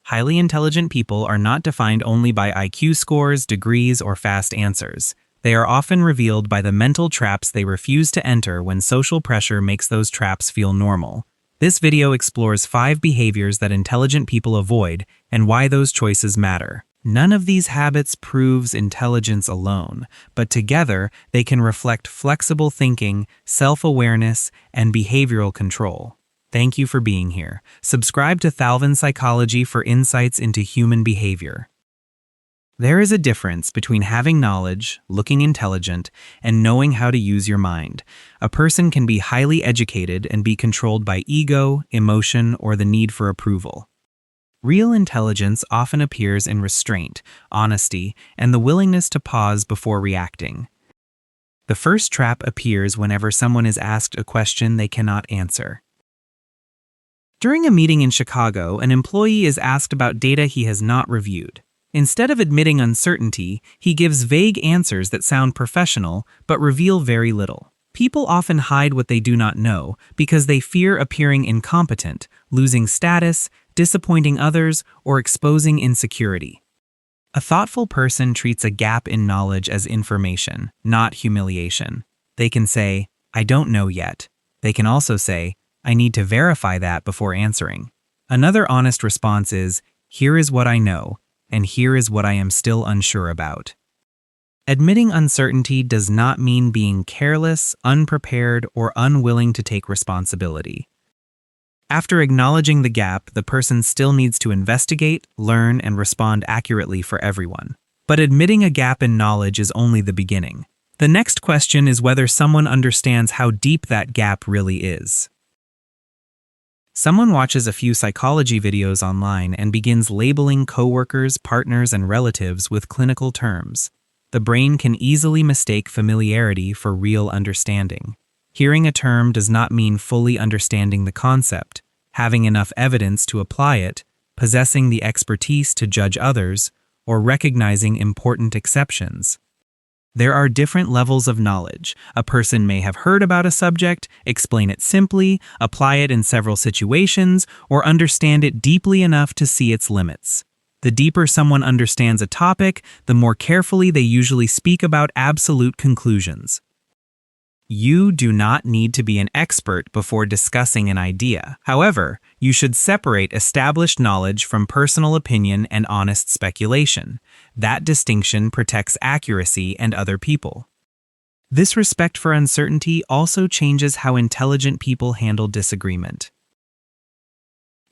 Highly intelligent people are not defined only by IQ scores, degrees, or fast answers. They are often revealed by the mental traps they refuse to enter when social pressure makes those traps feel normal. This video explores 5 behaviors that intelligent people avoid and why those choices matter. None of these habits proves intelligence alone, but together they can reflect flexible thinking, self-awareness, and behavioral control. Thank you for being here. Subscribe to Thalvyn Psychology for insights into human behavior. There is a difference between having knowledge, looking intelligent, and knowing how to use your mind. A person can be highly educated and be controlled by ego, emotion, or the need for approval. Real intelligence often appears in restraint, honesty, and the willingness to pause before reacting. The first trap appears whenever someone is asked a question they cannot answer. During a meeting in Chicago, an employee is asked about data he has not reviewed. Instead of admitting uncertainty, he gives vague answers that sound professional but reveal very little. People often hide what they do not know because they fear appearing incompetent, losing status, disappointing others, or exposing insecurity. A thoughtful person treats a gap in knowledge as information, not humiliation. They can say, "I don't know yet." They can also say, "I need to verify that before answering." Another honest response is, "Here is what I know, and here is what I am still unsure about." Admitting uncertainty does not mean being careless, unprepared, or unwilling to take responsibility. After acknowledging the gap, the person still needs to investigate, learn, and respond accurately for everyone. But admitting a gap in knowledge is only the beginning. The next question is whether someone understands how deep that gap really is. Someone watches a few psychology videos online and begins labeling coworkers, partners, and relatives with clinical terms. The brain can easily mistake familiarity for real understanding. Hearing a term does not mean fully understanding the concept, having enough evidence to apply it, possessing the expertise to judge others, or recognizing important exceptions. There are different levels of knowledge. A person may have heard about a subject, explain it simply, apply it in several situations, or understand it deeply enough to see its limits. The deeper someone understands a topic, the more carefully they usually speak about absolute conclusions. You do not need to be an expert before discussing an idea. However, you should separate established knowledge from personal opinion and honest speculation. That distinction protects accuracy and other people. This respect for uncertainty also changes how intelligent people handle disagreement.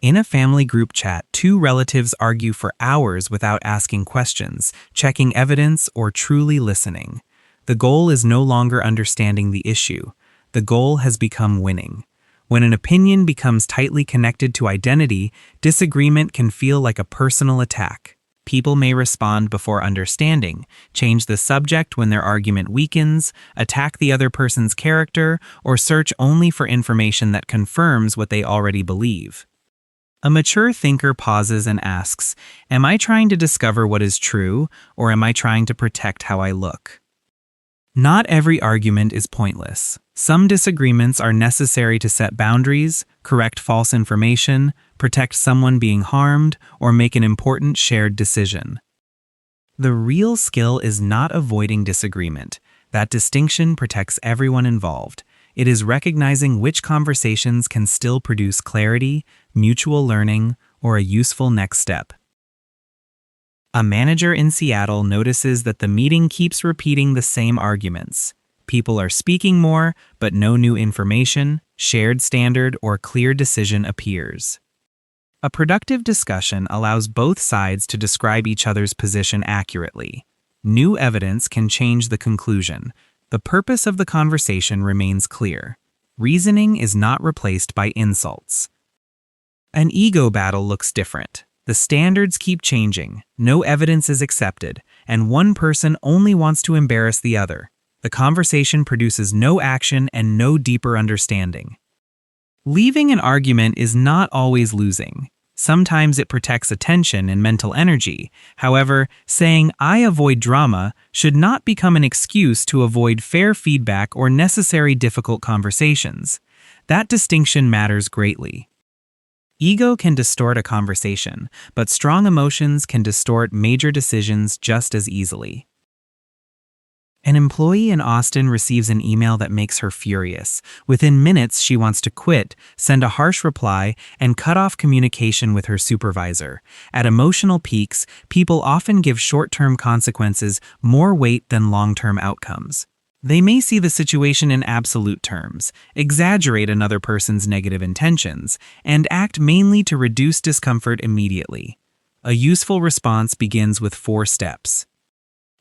In a family group chat, 2 relatives argue for hours without asking questions, checking evidence, or truly listening. The goal is no longer understanding the issue. The goal has become winning. When an opinion becomes tightly connected to identity, disagreement can feel like a personal attack. People may respond before understanding, change the subject when their argument weakens, attack the other person's character, or search only for information that confirms what they already believe. A mature thinker pauses and asks, "Am I trying to discover what is true, or am I trying to protect how I look?" Not every argument is pointless. Some disagreements are necessary to set boundaries, correct false information, protect someone being harmed, or make an important shared decision. The real skill is not avoiding disagreement. That distinction protects everyone involved. It is recognizing which conversations can still produce clarity, mutual learning, or a useful next step. A manager in Seattle notices that the meeting keeps repeating the same arguments. People are speaking more, but no new information, shared standard, or clear decision appears. A productive discussion allows both sides to describe each other's position accurately. New evidence can change the conclusion. The purpose of the conversation remains clear. Reasoning is not replaced by insults. An ego battle looks different. The standards keep changing, no evidence is accepted, and one person only wants to embarrass the other. The conversation produces no action and no deeper understanding. Leaving an argument is not always losing. Sometimes it protects attention and mental energy. However, saying "I avoid drama" should not become an excuse to avoid fair feedback or necessary difficult conversations. That distinction matters greatly. Ego can distort a conversation, but strong emotions can distort major decisions just as easily. An employee in Austin receives an email that makes her furious. Within minutes, she wants to quit, send a harsh reply, and cut off communication with her supervisor. At emotional peaks, people often give short-term consequences more weight than long-term outcomes. They may see the situation in absolute terms, exaggerate another person's negative intentions, and act mainly to reduce discomfort immediately. A useful response begins with 4 steps.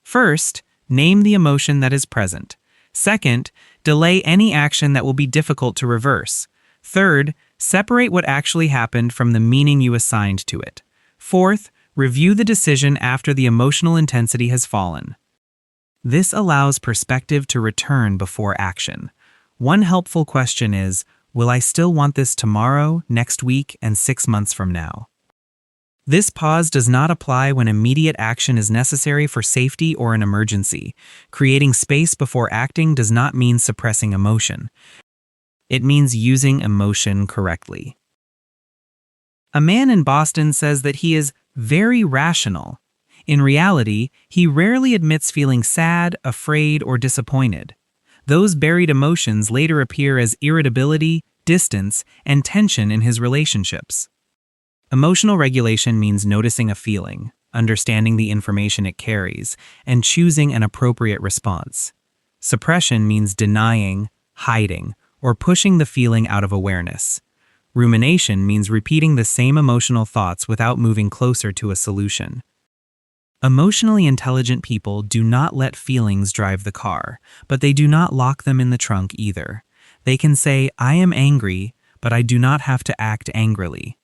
First, name the emotion that is present. Second, delay any action that will be difficult to reverse. Third, separate what actually happened from the meaning you assigned to it. Fourth, review the decision after the emotional intensity has fallen. This allows perspective to return before action. One helpful question is, will I still want this tomorrow, next week, and 6 months from now? This pause does not apply when immediate action is necessary for safety or an emergency. Creating space before acting does not mean suppressing emotion. It means using emotion correctly. A man in Boston says that he is very rational. In reality, he rarely admits feeling sad, afraid, or disappointed. Those buried emotions later appear as irritability, distance, and tension in his relationships. Emotional regulation means noticing a feeling, understanding the information it carries, and choosing an appropriate response. Suppression means denying, hiding, or pushing the feeling out of awareness. Rumination means repeating the same emotional thoughts without moving closer to a solution. Emotionally intelligent people do not let feelings drive the car, but they do not lock them in the trunk either. They can say, "I am angry, but I do not have to act angrily."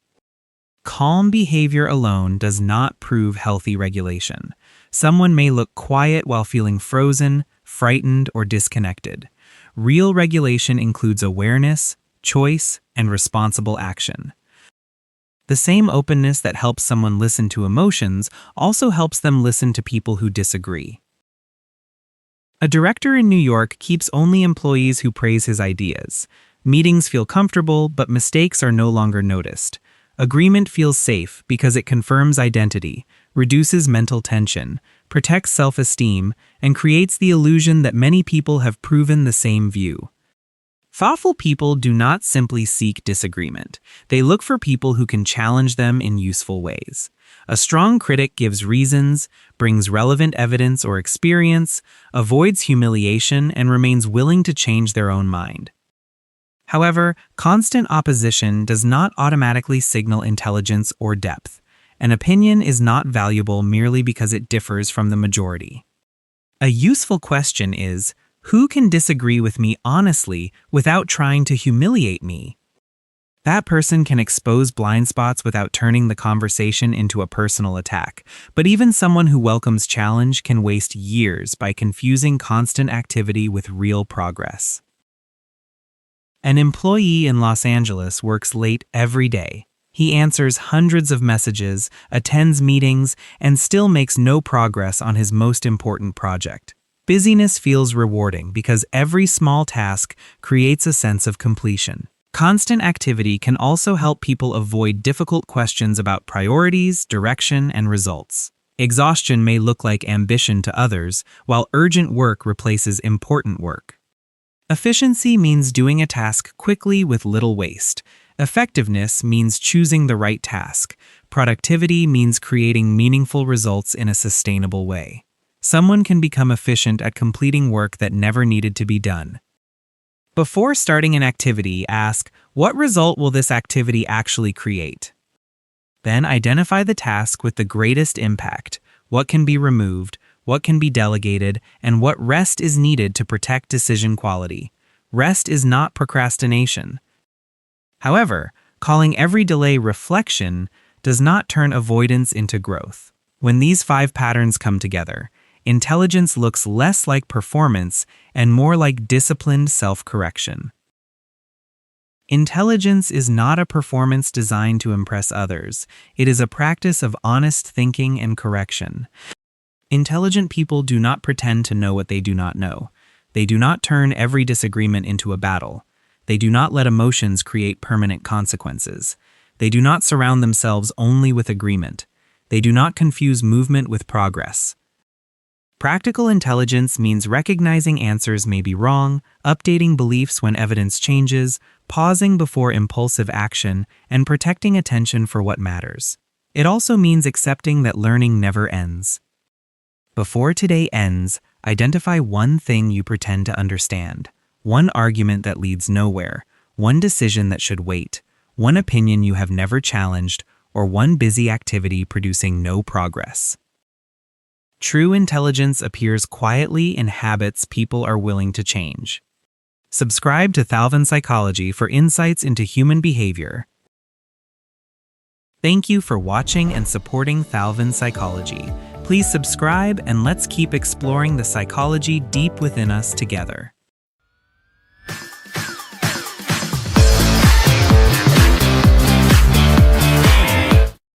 Calm behavior alone does not prove healthy regulation. Someone may look quiet while feeling frozen, frightened, or disconnected. Real regulation includes awareness, choice, and responsible action. The same openness that helps someone listen to emotions also helps them listen to people who disagree. A director in New York keeps only employees who praise his ideas. Meetings feel comfortable, but mistakes are no longer noticed. Agreement feels safe because it confirms identity, reduces mental tension, protects self-esteem, and creates the illusion that many people have proven the same view. Thoughtful people do not simply seek disagreement. They look for people who can challenge them in useful ways. A strong critic gives reasons, brings relevant evidence or experience, avoids humiliation, and remains willing to change their own mind. However, constant opposition does not automatically signal intelligence or depth. An opinion is not valuable merely because it differs from the majority. A useful question is, who can disagree with me honestly without trying to humiliate me? That person can expose blind spots without turning the conversation into a personal attack, but even someone who welcomes challenge can waste years by confusing constant activity with real progress. An employee in Los Angeles works late every day. He answers hundreds of messages, attends meetings, and still makes no progress on his most important project. Busyness feels rewarding because every small task creates a sense of completion. Constant activity can also help people avoid difficult questions about priorities, direction, and results. Exhaustion may look like ambition to others, while urgent work replaces important work. Efficiency means doing a task quickly with little waste. Effectiveness means choosing the right task. Productivity means creating meaningful results in a sustainable way. Someone can become efficient at completing work that never needed to be done. Before starting an activity, ask, what result will this activity actually create? Then identify the task with the greatest impact, what can be removed, what can be delegated, and what rest is needed to protect decision quality. Rest is not procrastination. However, calling every delay reflection does not turn avoidance into growth. When these 5 patterns come together, intelligence looks less like performance and more like disciplined self-correction. Intelligence is not a performance designed to impress others. It is a practice of honest thinking and correction. Intelligent people do not pretend to know what they do not know. They do not turn every disagreement into a battle. They do not let emotions create permanent consequences. They do not surround themselves only with agreement. They do not confuse movement with progress. Practical intelligence means recognizing answers may be wrong, updating beliefs when evidence changes, pausing before impulsive action, and protecting attention for what matters. It also means accepting that learning never ends. Before today ends, identify one thing you pretend to understand, one argument that leads nowhere, one decision that should wait, one opinion you have never challenged, or one busy activity producing no progress. True intelligence appears quietly in habits people are willing to change. Subscribe to Thalvyn Psychology for insights into human behavior. Thank you for watching and supporting Thalvyn Psychology. Please subscribe and let's keep exploring the psychology deep within us together.